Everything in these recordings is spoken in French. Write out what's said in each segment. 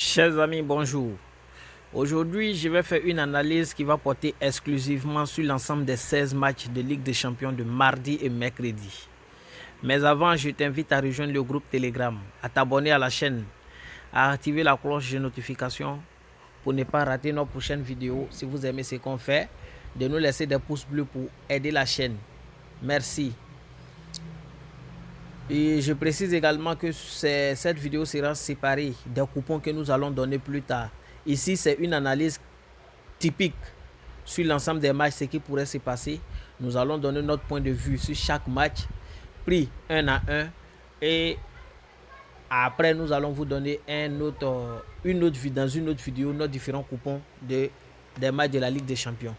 Chers amis, bonjour. Aujourd'hui, je vais faire une analyse qui va porter exclusivement sur l'ensemble des 16 matchs de Ligue des Champions de mardi et mercredi. Mais avant, je t'invite à rejoindre le groupe Telegram, à t'abonner à la chaîne, à activer la cloche de notification pour ne pas rater nos prochaines vidéos. Si vous aimez ce qu'on fait, de nous laisser des pouces bleus pour aider la chaîne. Merci. Et je précise également que cette vidéo sera séparée des coupons que nous allons donner plus tard. Ici, c'est une analyse typique sur l'ensemble des matchs, ce qui pourrait se passer. Nous allons donner notre point de vue sur chaque match, pris un à un. Et après, nous allons vous donner dans une autre vidéo, nos différents coupons des matchs de la Ligue des Champions.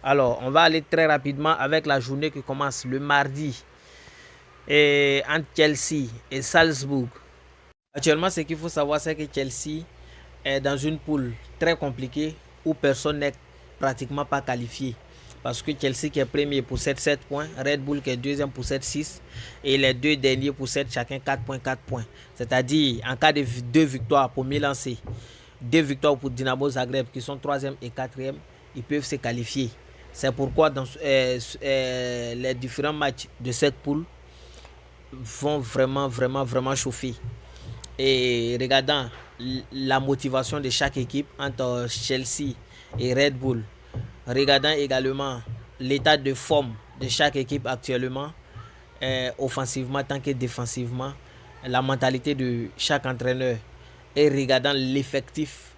Alors, on va aller très rapidement avec la journée qui commence le mardi entre Chelsea et Salzbourg. Actuellement, ce qu'il faut savoir, c'est que Chelsea est dans une poule très compliquée où personne n'est pratiquement pas qualifié. Parce que Chelsea qui est premier possède 7 points, Red Bull qui est deuxième possède 6 et les deux derniers possèdent chacun 4 points, 4 points. C'est-à-dire, en cas de 2 victoires pour Milan C, 2 victoires pour Dynamo Zagreb qui sont 3e et 4e, ils peuvent se qualifier. C'est pourquoi dans les différents matchs de cette poule vont vraiment chauffer. Et regardant la motivation de chaque équipe entre Chelsea et Red Bull, regardant également l'état de forme de chaque équipe actuellement, offensivement tant que défensivement, la mentalité de chaque entraîneur, et regardant l'effectif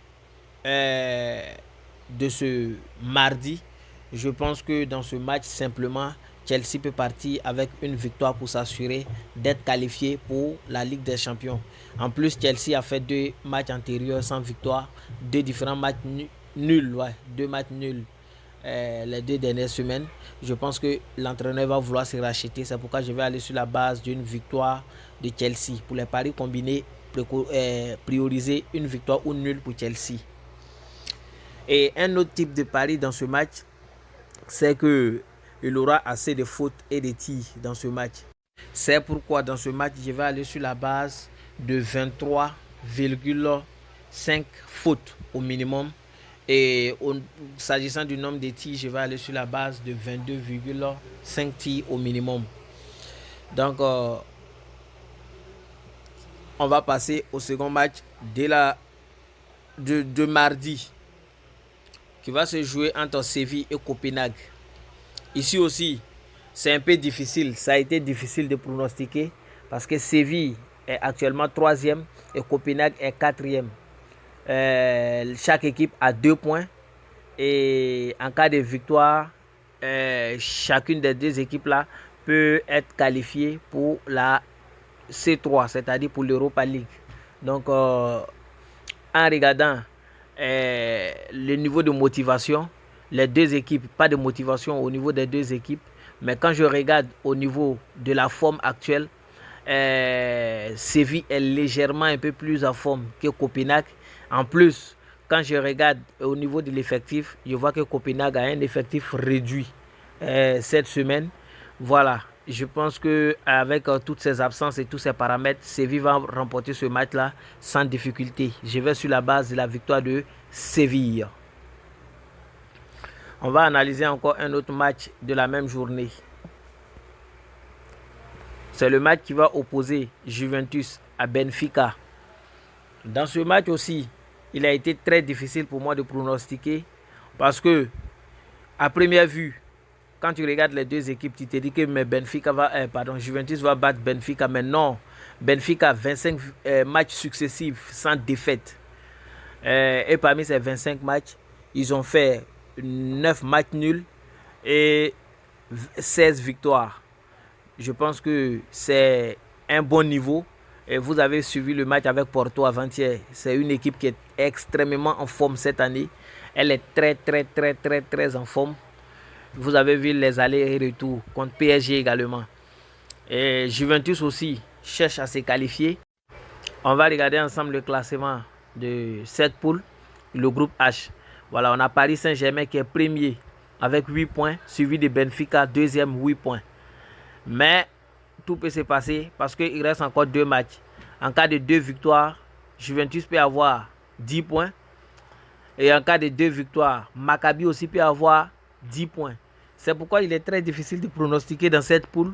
de ce mardi, je pense que dans ce match, simplement, Chelsea peut partir avec une victoire pour s'assurer d'être qualifié pour la Ligue des Champions. En plus, Chelsea a fait 2 matchs antérieurs sans victoire, 2 différents matchs nuls, 2 matchs nuls les 2 dernières semaines. Je pense que l'entraîneur va vouloir se racheter. C'est pourquoi je vais aller sur la base d'une victoire de Chelsea. Pour les paris combinés, prioriser une victoire ou nulle pour Chelsea. Et un autre type de pari dans ce match, c'est qu'il aura assez de fautes et de tirs dans ce match. C'est pourquoi dans ce match, je vais aller sur la base de 23,5 fautes au minimum. Et s'agissant du nombre de tirs, je vais aller sur la base de 22,5 tirs au minimum. Donc, on va passer au second match de mardi, qui va se jouer entre Séville et Copenhague. Ici aussi, c'est un peu difficile. Ça a été difficile de pronostiquer parce que Séville est actuellement 3e et Copenhague est 4e. Chaque équipe a 2 points et en cas de victoire, chacune des 2 équipes là peut être qualifiée pour la C3, c'est-à-dire pour l'Europa League. Donc, en regardant le niveau de motivation, les 2 équipes, pas de motivation au niveau des 2 équipes, mais quand je regarde au niveau de la forme actuelle, Séville est légèrement un peu plus en forme que Copenhague. En plus, quand je regarde au niveau de l'effectif, je vois que Copenhague a un effectif réduit cette semaine. Voilà, je pense qu'avec toutes ces absences et tous ces paramètres, Séville va remporter ce match-là sans difficulté. Je vais sur la base de la victoire de Séville. On va analyser encore un autre match de la même journée. C'est le match qui va opposer Juventus à Benfica. Dans ce match aussi, il a été très difficile pour moi de pronostiquer parce que, à première vue, quand tu regardes les 2 équipes, tu te dis que Juventus va battre Benfica. Mais non, Benfica a 25 matchs successifs sans défaite. Et parmi ces 25 matchs, ils ont fait 9 matchs nuls et 16 victoires. Je pense que c'est un bon niveau. Et vous avez suivi le match avec Porto avant-hier. C'est une équipe qui est extrêmement en forme cette année. Elle est très en forme. Vous avez vu les allers et retours contre PSG également. Et Juventus aussi cherche à se qualifier. On va regarder ensemble le classement de cette poule, le groupe H. Voilà, on a Paris Saint-Germain qui est premier avec 8 points, suivi de Benfica, deuxième, 8 points. Mais tout peut se passer parce qu'il reste encore 2 matchs. En cas de 2 victoires, Juventus peut avoir 10 points. Et en cas de 2 victoires, Maccabi aussi peut avoir 10 points. C'est pourquoi il est très difficile de pronostiquer dans cette poule.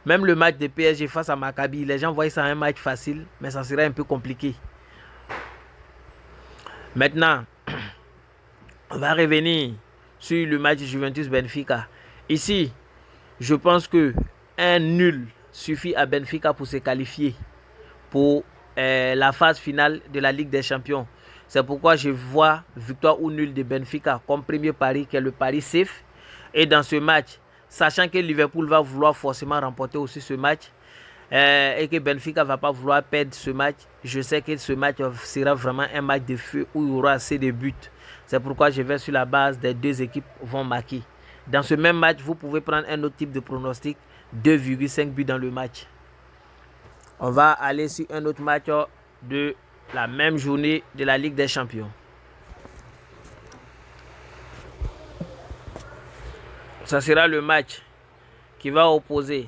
Même le match de PSG face à Maccabi, les gens voient ça un match facile, mais ça serait un peu compliqué. Maintenant, on va revenir sur le match Juventus-Benfica. Ici, je pense que un nul suffit à Benfica pour se qualifier pour la phase finale de la Ligue des Champions. C'est pourquoi je vois victoire ou nul de Benfica comme premier pari, qui est le pari safe. Et dans ce match, sachant que Liverpool va vouloir forcément remporter aussi ce match, et que Benfica ne va pas vouloir perdre ce match, je sais que ce match sera vraiment un match de feu où il y aura assez de buts. C'est pourquoi je vais sur la base des deux équipes vont marquer. Dans ce même match, vous pouvez prendre un autre type de pronostic, 2,5 buts dans le match. On va aller sur un autre match de la même journée de la Ligue des Champions. Ça sera le match qui va opposer.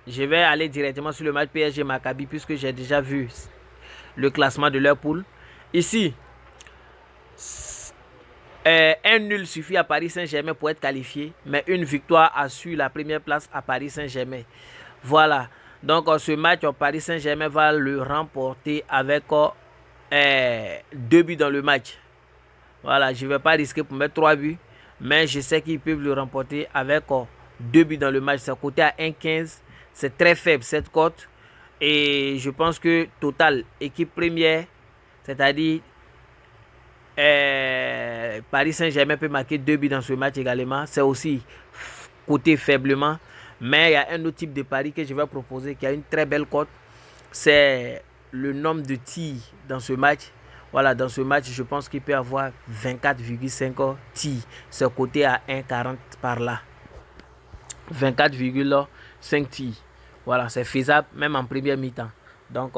Je vais aller directement sur le match PSG Maccabi puisque j'ai déjà vu le classement de leur poule. Ici, un nul suffit à Paris Saint-Germain pour être qualifié, mais une victoire assure la première place à Paris Saint-Germain. Voilà. Donc ce match, Paris Saint-Germain va le remporter avec 2 buts dans le match. Voilà, je ne vais pas risquer pour mettre 3 buts, mais je sais qu'ils peuvent le remporter avec 2 buts dans le match. C'est coté à 1,15. C'est très faible cette cote. Et je pense que total, équipe première, c'est-à-dire Paris Saint-Germain peut marquer 2 buts dans ce match également. C'est aussi coté faiblement. Mais il y a un autre type de pari que je vais proposer qui a une très belle cote. C'est le nombre de tirs dans ce match. Voilà, dans ce match, je pense qu'il peut avoir 24,5 tirs. C'est coté à 1,40 par là. 24,5 tirs. Voilà, c'est faisable même en première mi-temps. Donc,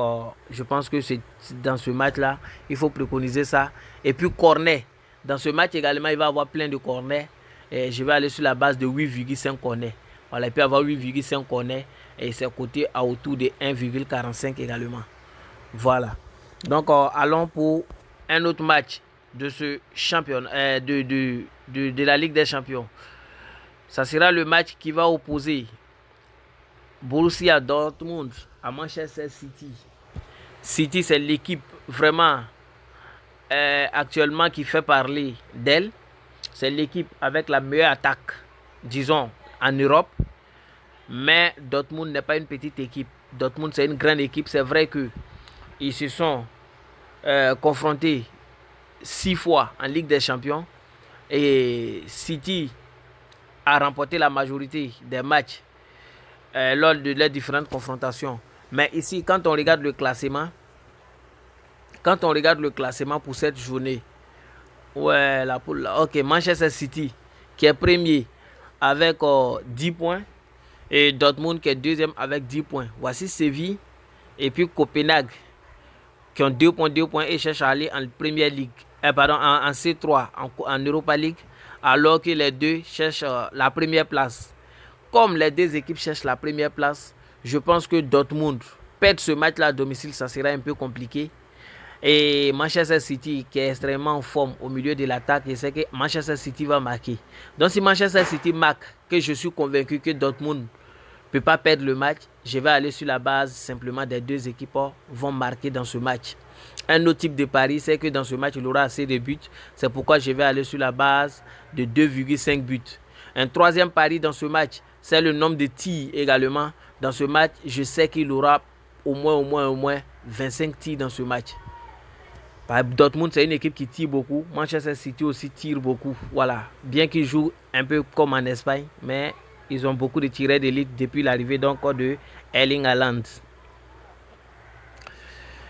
je pense que c'est dans ce match-là, il faut préconiser ça. Et puis, corner. Dans ce match également, il va y avoir plein de corners. Et je vais aller sur la base de 8,5 corners. Voilà, il peut y avoir 8,5 corners. Et c'est coté à autour de 1,45 également. Voilà. Donc, allons pour un autre match de ce champion, de la Ligue des Champions. Ça sera le match qui va opposer Borussia Dortmund à Manchester City. City, c'est l'équipe vraiment actuellement qui fait parler d'elle. C'est l'équipe avec la meilleure attaque, disons, en Europe. Mais Dortmund n'est pas une petite équipe. Dortmund, c'est une grande équipe. C'est vrai qu'ils se sont confrontés 6 fois en Ligue des Champions. Et City a remporté la majorité des matchs lors de leurs différentes confrontations. Mais ici, quand on regarde le classement, pour cette journée, ouais, la poule, ok, Manchester City qui est premier avec 10 points et Dortmund qui est deuxième avec 10 points. Voici Séville et puis Copenhague qui ont 2 points et cherchent à aller en Première Ligue, en C3, en Europa League, alors que les deux cherchent la première place. Comme les deux équipes cherchent la première place, je pense que Dortmund perd ce match-là à domicile, ça sera un peu compliqué. Et Manchester City qui est extrêmement en forme au milieu de l'attaque, je sais que Manchester City va marquer. Donc si Manchester City marque, que je suis convaincu que Dortmund ne peut pas perdre le match, je vais aller sur la base simplement des deux équipes vont marquer dans ce match. Un autre type de pari, c'est que dans ce match, il aura assez de buts. C'est pourquoi je vais aller sur la base de 2,5 buts. Un troisième pari dans ce match, c'est le nombre de tirs également. Dans ce match, je sais qu'il aura au moins 25 tirs dans ce match. Dortmund, c'est une équipe qui tire beaucoup. Manchester City aussi tire beaucoup. Voilà. Bien qu'ils jouent un peu comme en Espagne, mais ils ont beaucoup de tireurs d'élite depuis l'arrivée de Erling Haaland.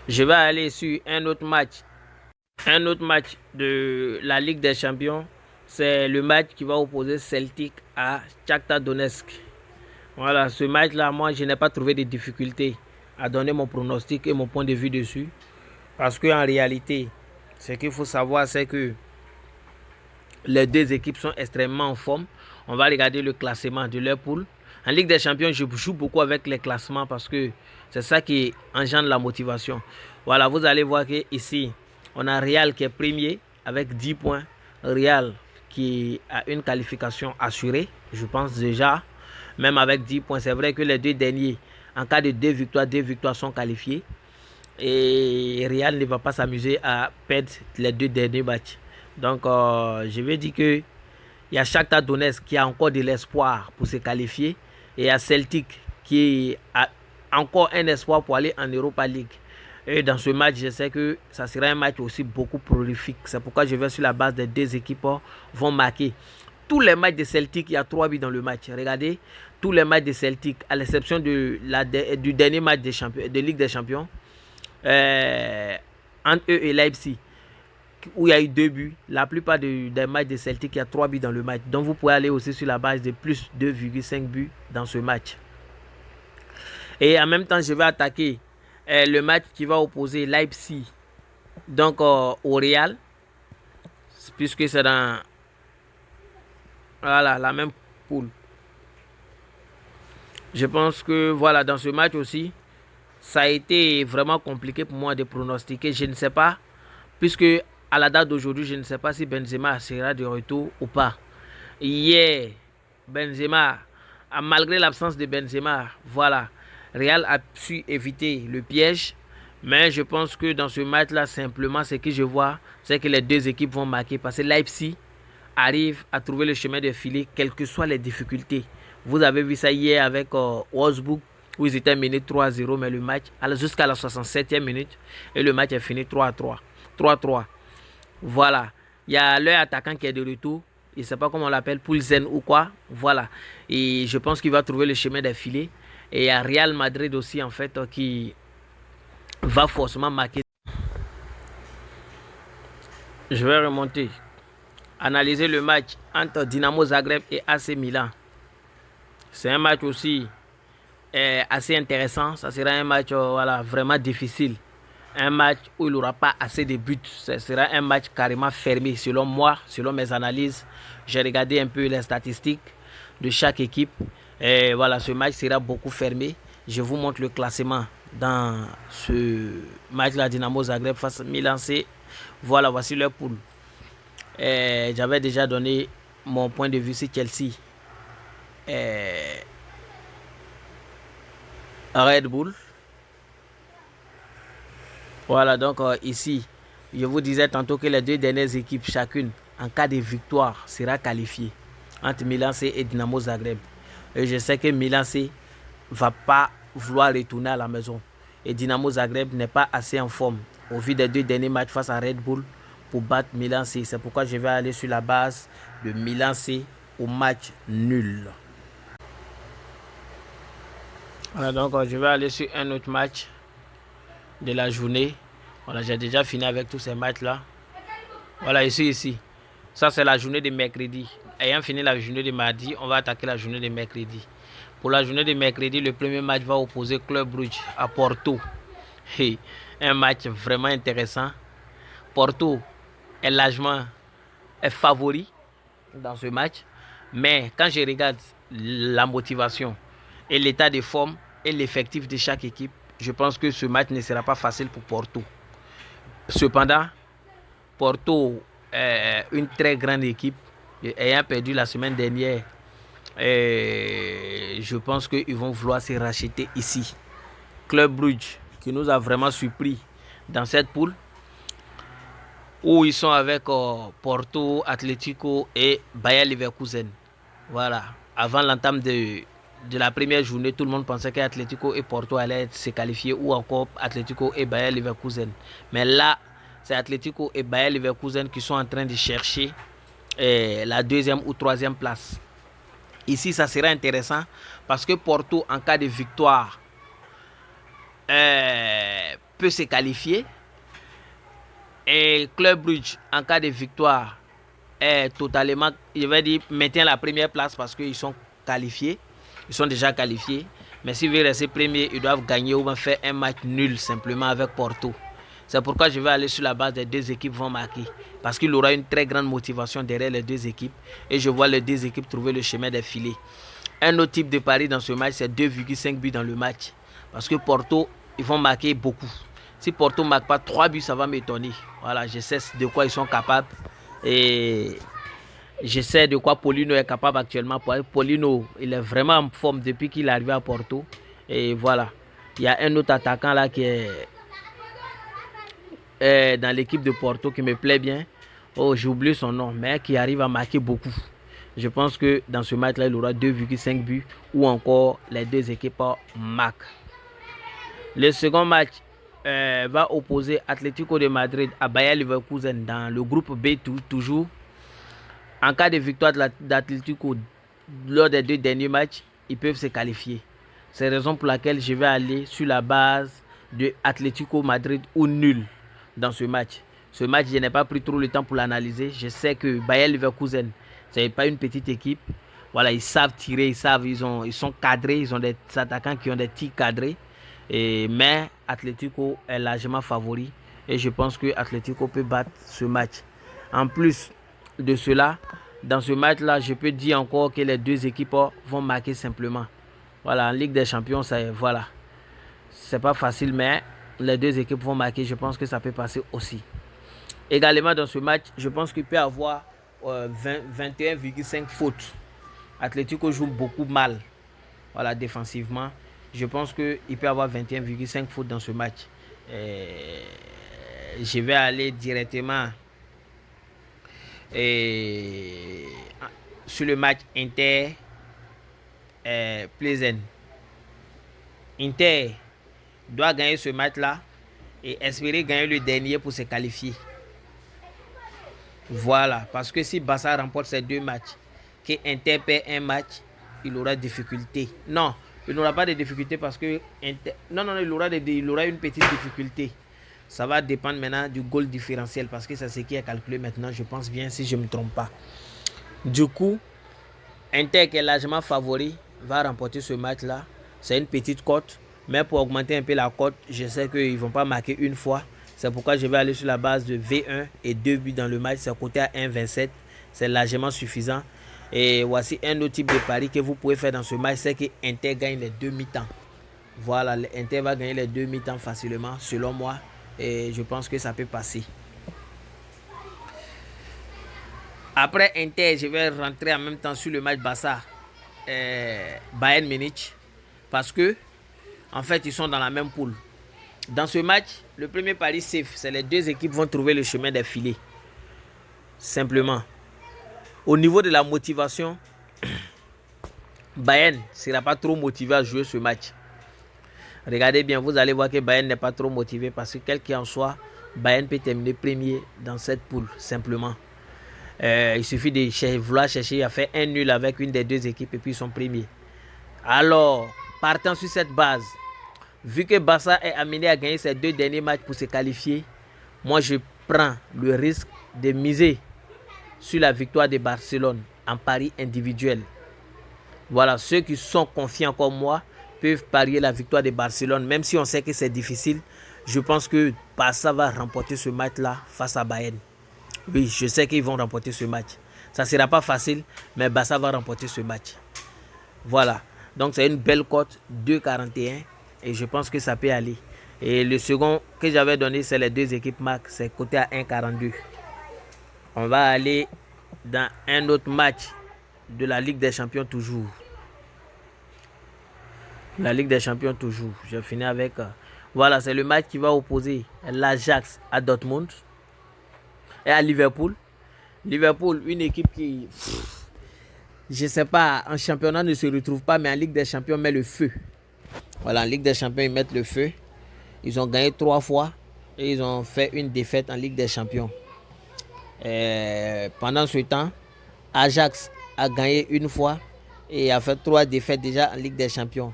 Je vais aller sur un autre match. Un autre match de la Ligue des Champions. C'est le match qui va opposer Celtic à Shakhtar Donetsk. Voilà, ce match-là, moi, je n'ai pas trouvé de difficulté à donner mon pronostic et mon point de vue dessus. Parce qu'en réalité, ce qu'il faut savoir, c'est que les deux équipes sont extrêmement en forme. On va regarder le classement de leur poule. En Ligue des Champions, je joue beaucoup avec les classements parce que c'est ça qui engendre la motivation. Voilà, vous allez voir que ici, On a Real qui est premier avec 10 points. Real qui a une qualification assurée, je pense déjà, même avec 10 points. C'est vrai que les deux derniers, en cas de deux victoires sont qualifiés. Et Real ne va pas s'amuser à perdre les deux derniers matchs. Donc, je vais dire que il y a Shakhtar Donetsk qui a encore de l'espoir pour se qualifier. Et il y a Celtic qui a encore un espoir pour aller en Europa League. Et dans ce match, je sais que ça sera un match aussi beaucoup prolifique. C'est pourquoi je vais sur la base des deux équipes vont marquer. Tous les matchs de Celtic, il y a 3 buts dans le match. Regardez, tous les matchs de Celtic, à l'exception du dernier match de Ligue des Champions, entre eux et Leipzig, où il y a eu 2 buts. La plupart des matchs de Celtic, il y a 3 buts dans le match. Donc vous pouvez aller aussi sur la base de plus 2,5 buts dans ce match. Et en même temps, je vais attaquer le match qui va opposer Leipzig donc au Real, puisque c'est dans la même poule. Je pense que voilà, dans ce match aussi, ça a été vraiment compliqué pour moi de pronostiquer. Je ne sais pas, puisque à la date d'aujourd'hui, je ne sais pas si Benzema sera de retour ou pas. Hier, Benzema, malgré l'absence de Benzema, voilà, Real a su éviter le piège. Mais je pense que dans ce match-là, simplement, ce que je vois, c'est que les deux équipes vont marquer. Parce que Leipzig arrive à trouver le chemin de filet, quelles que soient les difficultés. Vous avez vu ça hier avec Wolfsburg, où ils étaient menés 3-0, mais le match, jusqu'à la 67e minute, et le match est fini 3-3. 3-3. Voilà. Il y a leur attaquant qui est de retour. Je ne sais pas comment on l'appelle, Poulsen ou quoi. Voilà. Et je pense qu'il va trouver le chemin des filets. Et il y a Real Madrid aussi, en fait, qui va forcément marquer. Je vais remonter. Analyser le match entre Dinamo Zagreb et AC Milan. C'est un match aussi assez intéressant. Ça sera un match voilà, vraiment difficile. Un match où il n'aura pas assez de buts. Ce sera un match carrément fermé selon moi, selon mes analyses. J'ai regardé un peu les statistiques de chaque équipe. Et voilà, ce match sera beaucoup fermé. Je vous montre le classement dans ce match-là, Dinamo Zagreb face à Milan C. Voilà, voici leur poule. J'avais déjà donné mon point de vue sur Chelsea. Red Bull. Voilà, donc ici, je vous disais tantôt que les deux dernières équipes, chacune, en cas de victoire, sera qualifiée entre Milan C et Dinamo Zagreb. Et je sais que Milan C ne va pas vouloir retourner à la maison. Et Dinamo Zagreb n'est pas assez en forme au vu des deux derniers matchs face à Red Bull pour battre Milan C. C'est pourquoi je vais aller sur la base de Milan C au match nul. Voilà, donc je vais aller sur un autre match de la journée. Voilà, j'ai déjà fini avec tous ces matchs-là. Voilà, ici. Ça, c'est la journée de mercredi. Ayant fini la journée de mardi, on va attaquer la journée de mercredi. Pour la journée de mercredi, le premier match va opposer Club Brugge à Porto. Et un match vraiment intéressant. Porto est largement favori dans ce match. Mais quand je regarde la motivation et l'état de forme et l'effectif de chaque équipe, je pense que ce match ne sera pas facile pour Porto. Cependant, Porto est une très grande équipe. Ayant perdu la semaine dernière, je pense qu'ils vont vouloir se racheter ici. Club Brugge, qui nous a vraiment surpris dans cette poule, où ils sont avec Porto, Atlético et Bayer Leverkusen. Voilà. Avant l'entame de la première journée, tout le monde pensait qu'Atlético et Porto allaient se qualifier, ou encore Atlético et Bayer Leverkusen. Mais là, c'est Atlético et Bayer Leverkusen qui sont en train de chercher la deuxième ou troisième place. Ici, ça sera intéressant parce que Porto, en cas de victoire, peut se qualifier. Et Club Brugge, en cas de victoire, est totalement, je vais dire, maintient la première place parce qu'ils sont qualifiés. Ils sont déjà qualifiés. Mais s'ils veulent rester premiers, ils doivent gagner ou faire un match nul simplement avec Porto. C'est pourquoi je vais aller sur la base des deux équipes vont marquer. Parce qu'il aura une très grande motivation derrière les deux équipes. Et je vois les deux équipes trouver le chemin des filets. Un autre type de pari dans ce match, c'est 2,5 buts dans le match. Parce que Porto, ils vont marquer beaucoup. Si Porto ne marque pas 3 buts, ça va m'étonner. Voilà, je sais de quoi ils sont capables. Et je sais de quoi Paulino est capable actuellement. Paulino, il est vraiment en forme depuis qu'il est arrivé à Porto. Et voilà. Il y a un autre attaquant là qui est dans l'équipe de Porto qui me plaît bien. Oh, j'ai oublié son nom, mais qui arrive à marquer beaucoup. Je pense que dans ce match-là, il aura 2,5 buts ou encore les deux équipes marquent. Le second match va opposer Atlético de Madrid à Bayer Leverkusen dans le groupe B toujours. En cas de victoire d'Atlético lors des 2 derniers matchs, ils peuvent se qualifier. C'est la raison pour laquelle je vais aller sur la base de Atlético Madrid ou nul dans ce match. Ce match, je n'ai pas pris trop le temps pour l'analyser. Je sais que Bayer Leverkusen, ce n'est pas une petite équipe. Voilà, ils savent tirer, ils sont cadrés, ils ont des attaquants qui ont des tirs cadrés. Mais Atlético est largement favori et je pense que Atlético peut battre ce match. En plus de cela, dans ce match-là, je peux dire encore que les deux équipes vont marquer simplement. Voilà, en Ligue des Champions, voilà. C'est pas facile, mais les deux équipes vont marquer. Je pense que ça peut passer aussi. Également, dans ce match, je pense qu'il peut y avoir 21,5 fautes. Atlético joue beaucoup mal. Voilà, défensivement. Je pense qu'il peut y avoir 21,5 fautes dans ce match. Je vais aller directement sur le match Inter Plzen. Inter doit gagner ce match-là et espérer gagner le dernier pour se qualifier. Voilà, parce que si Barça remporte ces 2 matchs, que Inter perd un match, il aura difficulté. Non, il n'aura pas de difficulté parce que il aura une petite difficulté. Ça va dépendre maintenant du goal différentiel parce que c'est ce qui est calculé maintenant, je pense bien, si je ne me trompe pas. Du coup, Inter qui est largement favori va remporter ce match-là. C'est une petite cote, mais pour augmenter un peu la cote, je sais qu'ils ne vont pas marquer une fois. C'est pourquoi je vais aller sur la base de V1 et 2 buts dans le match. C'est coté à 1,27. C'est largement suffisant. Et voici un autre type de pari que vous pouvez faire dans ce match. C'est que Inter gagne les 2 mi-temps. Voilà, Inter va gagner les 2 mi-temps facilement, selon moi. Et je pense que ça peut passer. Après Inter, je vais rentrer en même temps sur le match Barça Bayern Munich. Parce que, en fait, ils sont dans la même poule. Dans ce match, le premier pari safe, c'est les deux équipes vont trouver le chemin des filets. Simplement. Au niveau de la motivation, Bayern ne sera pas trop motivé à jouer ce match. Regardez bien, vous allez voir que Bayern n'est pas trop motivé parce que quel qu'en soit, Bayern peut terminer premier dans cette poule, simplement. Il suffit de vouloir chercher à faire un nul avec une des deux équipes et puis ils sont premiers. Alors, partant sur cette base, vu que Barça est amené à gagner ses 2 derniers matchs pour se qualifier, moi je prends le risque de miser sur la victoire de Barcelone en pari individuel. Voilà, ceux qui sont confiants comme moi peuvent parier la victoire de Barcelone, même si on sait que c'est difficile. Je pense que Barça va remporter ce match-là face à Bayern. Oui, je sais qu'ils vont remporter ce match. Ça ne sera pas facile, mais Barça va remporter ce match. Voilà, donc c'est une belle cote, 2,41. Et je pense que ça peut aller. Et le second que j'avais donné, c'est les deux équipes marques. C'est coté à 1,42. On va aller dans un autre match de la Ligue des Champions toujours. La Ligue des Champions toujours. Je finis avec... voilà, c'est le match qui va opposer l'Ajax à Dortmund et à Liverpool. Liverpool, une équipe qui... je ne sais pas, en championnat ne se retrouve pas, mais en Ligue des Champions met le feu. Voilà, en Ligue des Champions, ils mettent le feu. Ils ont gagné 3 fois et ils ont fait une défaite en Ligue des Champions. Pendant ce temps, Ajax a gagné 1 fois et a fait 3 défaites déjà en Ligue des Champions.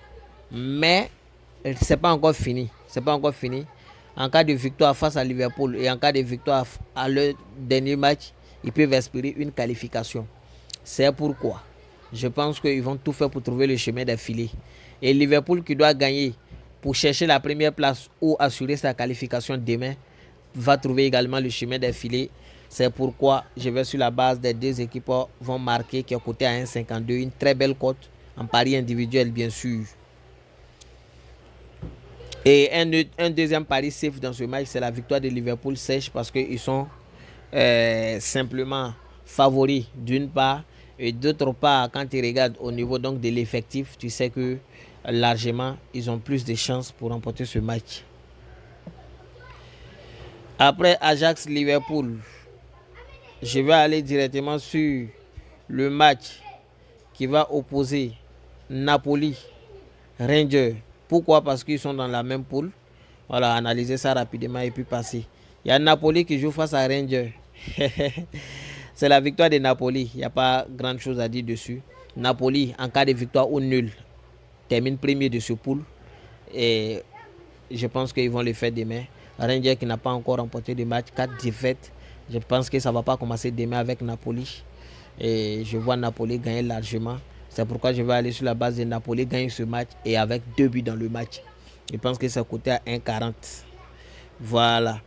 Mais c'est pas encore fini. C'est pas encore fini. En cas de victoire face à Liverpool et en cas de victoire à leur dernier match, ils peuvent espérer une qualification. C'est pourquoi je pense qu'ils vont tout faire pour trouver le chemin des filets. Et Liverpool qui doit gagner pour chercher la première place ou assurer sa qualification demain va trouver également le chemin des filets. C'est pourquoi je vais sur la base des 2 équipes vont marquer qui est coté à 1,52. Une très belle cote en pari individuel bien sûr. Et un deuxième pari safe dans ce match, c'est la victoire de Liverpool sèche parce qu'ils sont simplement favoris d'une part. Et d'autre part, quand tu regardes au niveau donc de l'effectif, tu sais que largement, ils ont plus de chances pour remporter ce match. Après Ajax-Liverpool, je vais aller directement sur le match qui va opposer Napoli-Rangers. Pourquoi? Parce qu'ils sont dans la même poule. Voilà, analyser ça rapidement et puis passer. Il y a Napoli qui joue face à Rangers. C'est la victoire de Napoli. Il n'y a pas grand chose à dire dessus. Napoli, en cas de victoire ou nul, termine premier de ce poule. Et je pense qu'ils vont le faire demain. Rangers qui n'a pas encore remporté de match, 4 défaites. Je pense que ça ne va pas commencer demain avec Napoli. Et je vois Napoli gagner largement. C'est pourquoi je vais aller sur la base de Napoli gagner ce match et avec 2 buts dans le match. Je pense que ça coûtait à 1,40. Voilà.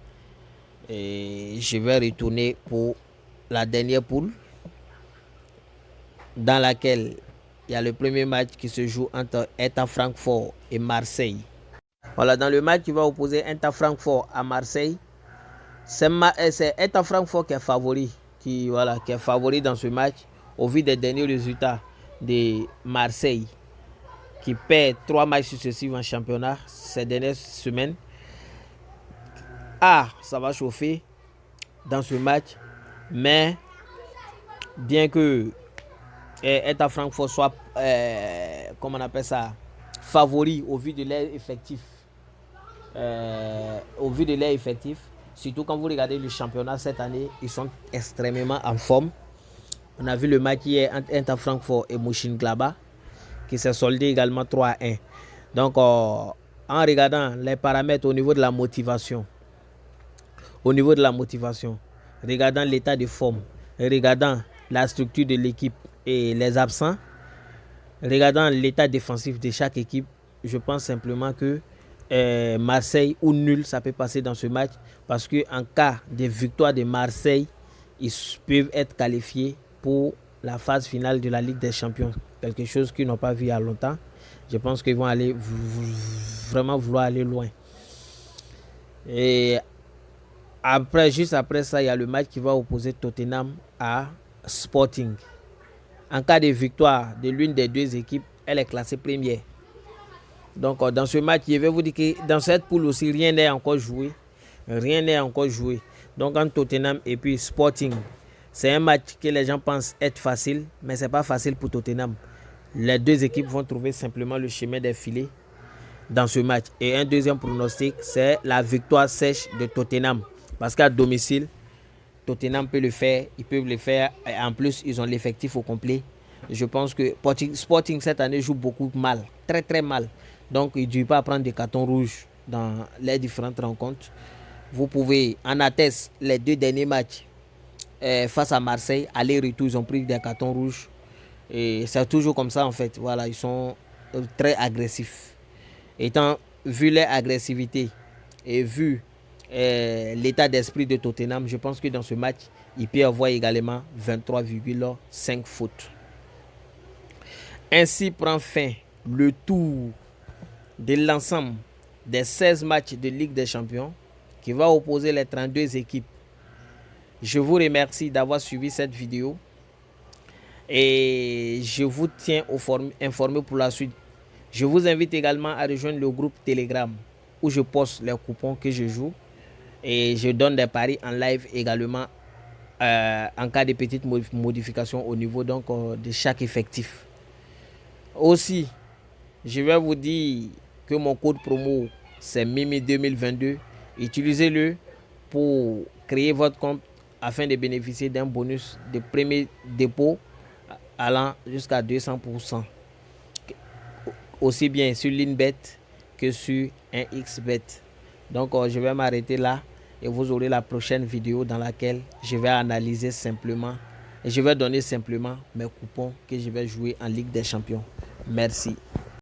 Et je vais retourner pour la dernière poule dans laquelle il y a le premier match qui se joue entre Eintracht Francfort et Marseille. Voilà, dans le match qui va opposer Eintracht Francfort à Marseille, c'est Eintracht Francfort qui est favori, qui est favori dans ce match au vu des derniers résultats de Marseille qui perd 3 matchs successifs en championnat ces dernières semaines. Ah, ça va chauffer dans ce match, mais bien que Eintracht Francfort soit, comment on appelle ça, favori au vu de leur effectif, surtout quand vous regardez le championnat cette année, ils sont extrêmement en forme. On a vu le match hier entre Eintracht Francfort et Mönchengladbach qui s'est soldé également 3-1. Donc, en regardant les paramètres au niveau de la motivation, regardant l'état de forme, regardant la structure de l'équipe et les absents, regardant l'état défensif de chaque équipe, je pense simplement que Marseille ou nul, ça peut passer dans ce match parce qu'en cas de victoire de Marseille, ils peuvent être qualifiés pour la phase finale de la Ligue des Champions. Quelque chose qu'ils n'ont pas vu il y a longtemps. Je pense qu'ils vont aller vraiment vouloir aller loin. Et après, juste après ça, il y a le match qui va opposer Tottenham à Sporting. En cas de victoire de l'une des deux équipes, elle est classée première. Donc, dans ce match, je vais vous dire que dans cette poule aussi, rien n'est encore joué. Donc, entre Tottenham et puis Sporting, c'est un match que les gens pensent être facile, mais ce n'est pas facile pour Tottenham. Les deux équipes vont trouver simplement le chemin des filets dans ce match. Et un deuxième pronostic, c'est la victoire sèche de Tottenham. Parce qu'à domicile, Tottenham peut le faire, ils peuvent le faire. Et en plus, ils ont l'effectif au complet. Je pense que Sporting cette année joue beaucoup mal, très très mal. Donc, il ne doit pas prendre des cartons rouges dans les différentes rencontres. Vous pouvez en attester les 2 derniers matchs face à Marseille, aller-retour, ils ont pris des cartons rouges. Et c'est toujours comme ça en fait. Voilà, ils sont très agressifs. Étant vu leur agressivité et vu l'état d'esprit de Tottenham, je pense que dans ce match, il peut y avoir également 23,5 fautes. Ainsi prend fin le tour de l'ensemble des 16 matchs de Ligue des Champions qui va opposer les 32 équipes. Je vous remercie d'avoir suivi cette vidéo et je vous tiens informé pour la suite. Je vous invite également à rejoindre le groupe Telegram où je poste les coupons que je joue et je donne des paris en live également en cas de petites modifications au niveau donc, de chaque effectif. Aussi, je vais vous dire que mon code promo c'est Mimi 2022. Utilisez-le pour créer votre compte afin de bénéficier d'un bonus de premier dépôt allant jusqu'à 200%. Aussi bien sur Linbet que sur un XBet. Donc je vais m'arrêter là et vous aurez la prochaine vidéo dans laquelle je vais analyser simplement et je vais donner simplement mes coupons que je vais jouer en Ligue des Champions. Merci.